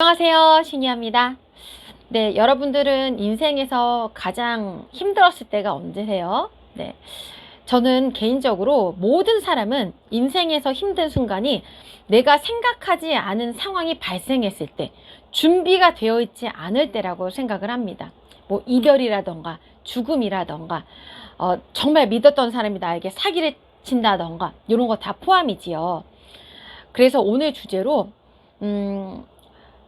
안녕하세요, 신이합니다. 네, 여러분들은 인생에서 가장 힘들었을 때가 언제세요? 네, 저는 개인적으로 모든 사람은 인생에서 힘든 순간이 내가 생각하지 않은 상황이 발생했을 때, 준비가 되어 있지 않을 때라고 생각을 합니다. 뭐 이별이라던가 죽음이라던가 정말 믿었던 사람이 나에게 사기를 친다던가 이런 거 다 포함이지요. 그래서 오늘 주제로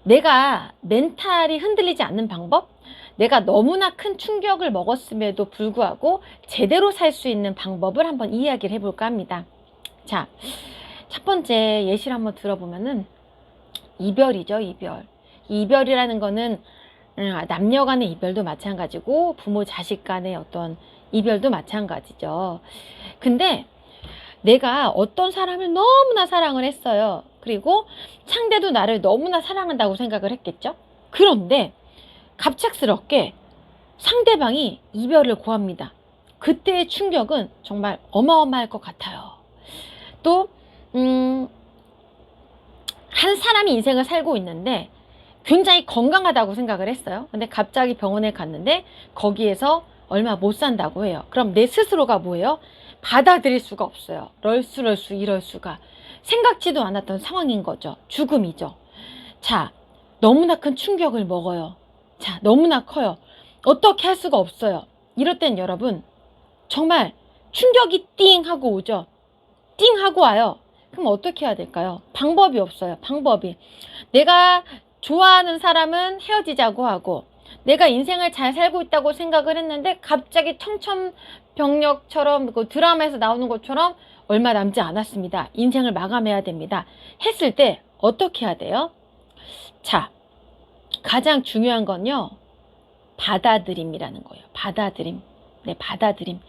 내가 멘탈이 흔들리지 않는 방법? 내가 너무나 큰 충격을 먹었음에도 불구하고 제대로 살 수 있는 방법을 한번 이야기를 해볼까 합니다. 자, 첫 번째 예시를 한번 들어보면은 이별이죠, 이별. 이별이라는 거는 남녀 간의 이별도 마찬가지고 부모 자식 간의 어떤 이별도 마찬가지죠. 근데 내가 어떤 사람을 너무나 사랑을 했어요. 그리고 상대도 나를 너무나 사랑한다고 생각을 했겠죠. 그런데 갑작스럽게 상대방이 이별을 고합니다. 그때의 충격은 정말 어마어마할 것 같아요. 또 한 사람이 인생을 살고 있는데 굉장히 건강하다고 생각을 했어요. 근데 갑자기 병원에 갔는데 거기에서 얼마 못 산다고 해요. 그럼 내 스스로가 뭐예요? 받아들일 수가 없어요. 럴수 이럴 수가. 생각지도 않았던 상황인 거죠. 죽음이죠. 자, 너무나 큰 충격을 먹어요. 자, 너무나 커요. 어떻게 할 수가 없어요. 이럴 땐 여러분 정말 충격이 띵 하고 오죠. 띵 하고 와요. 그럼 어떻게 해야 될까요? 방법이 없어요. 방법이. 내가 좋아하는 사람은 헤어지자고 하고 내가 인생을 잘 살고 있다고 생각을 했는데 갑자기 청천벽력처럼 그 드라마에서 나오는 것처럼 얼마 남지 않았습니다. 인생을 마감해야 됩니다. 했을 때 어떻게 해야 돼요? 자, 가장 중요한 건요. 받아들임이라는 거예요. 받아들임. 네, 받아들임.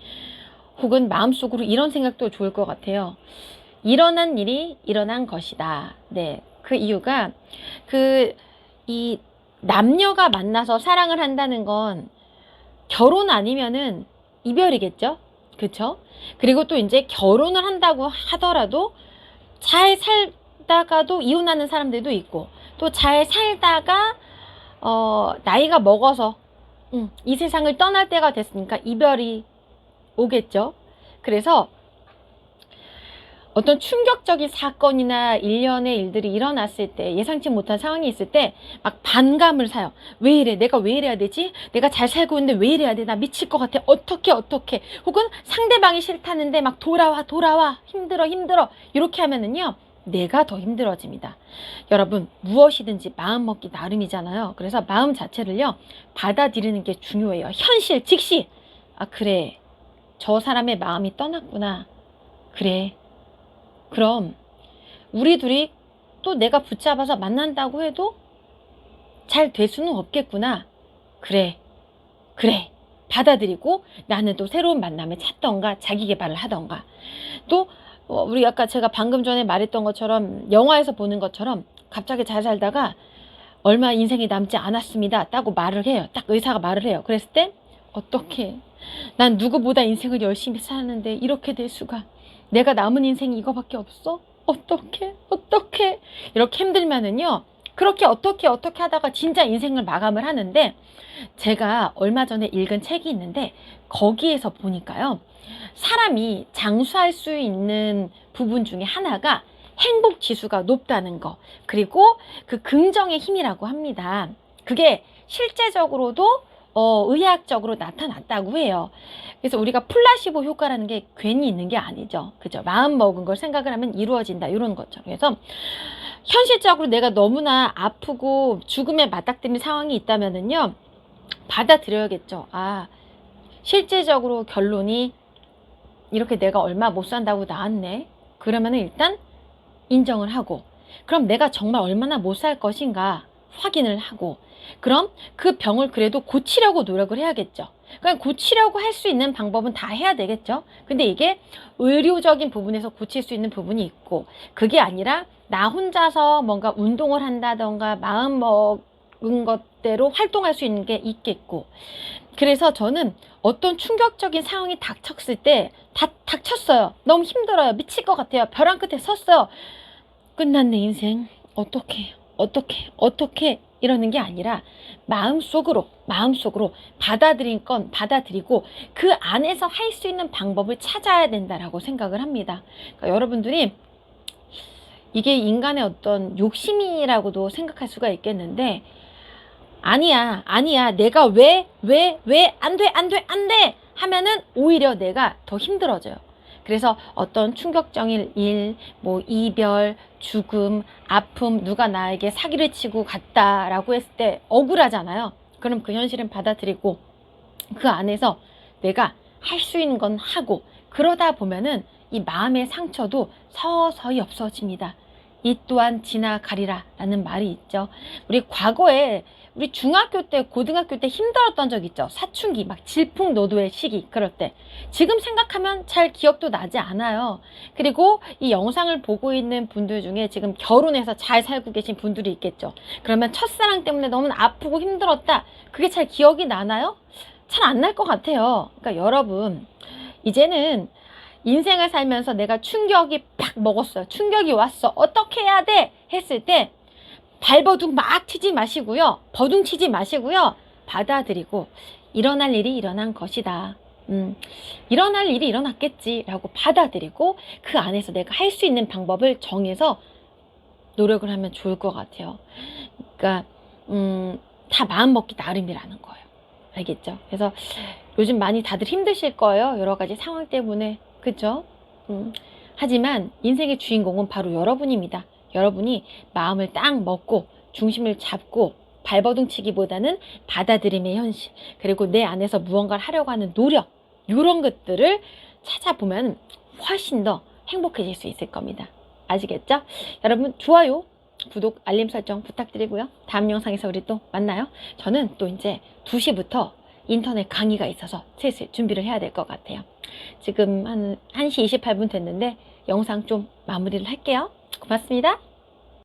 혹은 마음속으로 이런 생각도 좋을 것 같아요. 일어난 일이 일어난 것이다. 네, 그 이유가 이 남녀가 만나서 사랑을 한다는 건 결혼 아니면은 이별이겠죠? 그쵸? 그리고 또 이제 결혼을 한다고 하더라도 잘 살다가도 이혼하는 사람들도 있고 또 잘 살다가 나이가 먹어서 이 세상을 떠날 때가 됐으니까 이별이 오겠죠? 그래서 어떤 충격적인 사건이나 일련의 일들이 일어났을 때 예상치 못한 상황이 있을 때 막 반감을 사요. 왜 이래? 내가 왜 이래야 되지? 내가 잘 살고 있는데 왜 이래야 돼? 나 미칠 것 같아. 어떻게 혹은 상대방이 싫다는데 막 돌아와 힘들어 이렇게 하면은요 내가 더 힘들어집니다. 여러분 무엇이든지 마음 먹기 나름이잖아요. 그래서 마음 자체를요 받아들이는 게 중요해요. 현실 즉시 아 그래 저 사람의 마음이 떠났구나. 그래 그럼 우리 둘이 또 내가 붙잡아서 만난다고 해도 잘 될 수는 없겠구나. 그래 받아들이고 나는 또 새로운 만남을 찾던가 자기 개발을 하던가 또 우리 아까 제가 방금 전에 말했던 것처럼 영화에서 보는 것처럼 갑자기 잘 살다가 얼마 인생이 남지 않았습니다 따고 말을 해요. 딱 의사가 말을 해요. 그랬을 때 어떻게 난 누구보다 인생을 열심히 사는데 이렇게 될 수가. 내가 남은 인생이 이거밖에 없어? 어떻게 이렇게 힘들면은요 그렇게 어떻게 하다가 진짜 인생을 마감을 하는데 제가 얼마 전에 읽은 책이 있는데 거기에서 보니까요 사람이 장수할 수 있는 부분 중에 하나가 행복 지수가 높다는 거 그리고 그 긍정의 힘이라고 합니다. 그게 실제적으로도 의학적으로 나타났다고 해요. 그래서 우리가 플라시보 효과라는 게 괜히 있는 게 아니죠. 그죠? 마음 먹은 걸 생각을 하면 이루어진다. 이런 거죠. 그래서 현실적으로 내가 너무나 아프고 죽음에 맞닥뜨린 상황이 있다면은요. 받아들여야겠죠. 아, 실제적으로 결론이 이렇게 내가 얼마 못 산다고 나왔네. 그러면은 일단 인정을 하고 그럼 내가 정말 얼마나 못 살 것인가 확인을 하고 그럼 그 병을 그래도 고치려고 노력을 해야겠죠. 그러니까 고치려고 할 수 있는 방법은 다 해야 되겠죠. 근데 이게 의료적인 부분에서 고칠 수 있는 부분이 있고 그게 아니라 나 혼자서 뭔가 운동을 한다던가 마음 먹은 것대로 활동할 수 있는 게 있겠고 그래서 저는 어떤 충격적인 상황이 닥쳤을 때 닥쳤어요. 너무 힘들어요. 미칠 것 같아요. 벼랑 끝에 섰어요. 끝났네 인생. 어떻게 이러는 게 아니라 마음속으로 받아들인 건 받아들이고 그 안에서 할 수 있는 방법을 찾아야 된다라고 생각을 합니다. 그러니까 여러분들이 이게 인간의 어떤 욕심이라고도 생각할 수가 있겠는데, 아니야 내가 왜 안 돼 하면은 오히려 내가 더 힘들어져요. 그래서 어떤 충격적인 일, 뭐 이별, 죽음, 아픔, 누가 나에게 사기를 치고 갔다라고 했을 때 억울하잖아요. 그럼 그 현실은 받아들이고 그 안에서 내가 할 수 있는 건 하고, 그러다 보면은 이 마음의 상처도 서서히 없어집니다. 이 또한 지나가리라 라는 말이 있죠. 우리 과거에 우리 중학교 때, 고등학교 때 힘들었던 적 있죠. 사춘기, 막 질풍노도의 시기, 그럴 때. 지금 생각하면 잘 기억도 나지 않아요. 그리고 이 영상을 보고 있는 분들 중에 지금 결혼해서 잘 살고 계신 분들이 있겠죠. 그러면 첫사랑 때문에 너무 아프고 힘들었다. 그게 잘 기억이 나나요? 잘 안 날 것 같아요. 그러니까 여러분, 이제는 인생을 살면서 내가 충격이 팍 먹었어요. 충격이 왔어. 어떻게 해야 돼? 했을 때 발버둥 막 치지 마시고요. 버둥 치지 마시고요. 받아들이고 일어날 일이 일어난 것이다. 일어날 일이 일어났겠지 라고 받아들이고 그 안에서 내가 할 수 있는 방법을 정해서 노력을 하면 좋을 것 같아요. 그러니까 다 마음먹기 나름이라는 거예요. 알겠죠? 그래서 요즘 많이 다들 힘드실 거예요. 여러 가지 상황 때문에. 그죠? 하지만 인생의 주인공은 바로 여러분입니다. 여러분이 마음을 딱 먹고 중심을 잡고 발버둥 치기보다는 받아들임의 현실, 그리고 내 안에서 무언가를 하려고 하는 노력, 이런 것들을 찾아보면 훨씬 더 행복해질 수 있을 겁니다. 아시겠죠? 여러분, 좋아요, 구독, 알림 설정 부탁드리고요. 다음 영상에서 우리 또 만나요. 저는 또 이제 2시부터 인터넷 강의가 있어서 슬슬 준비를 해야 될 것 같아요. 지금 한 1시 28분 됐는데 영상 좀 마무리를 할게요. 고맙습니다.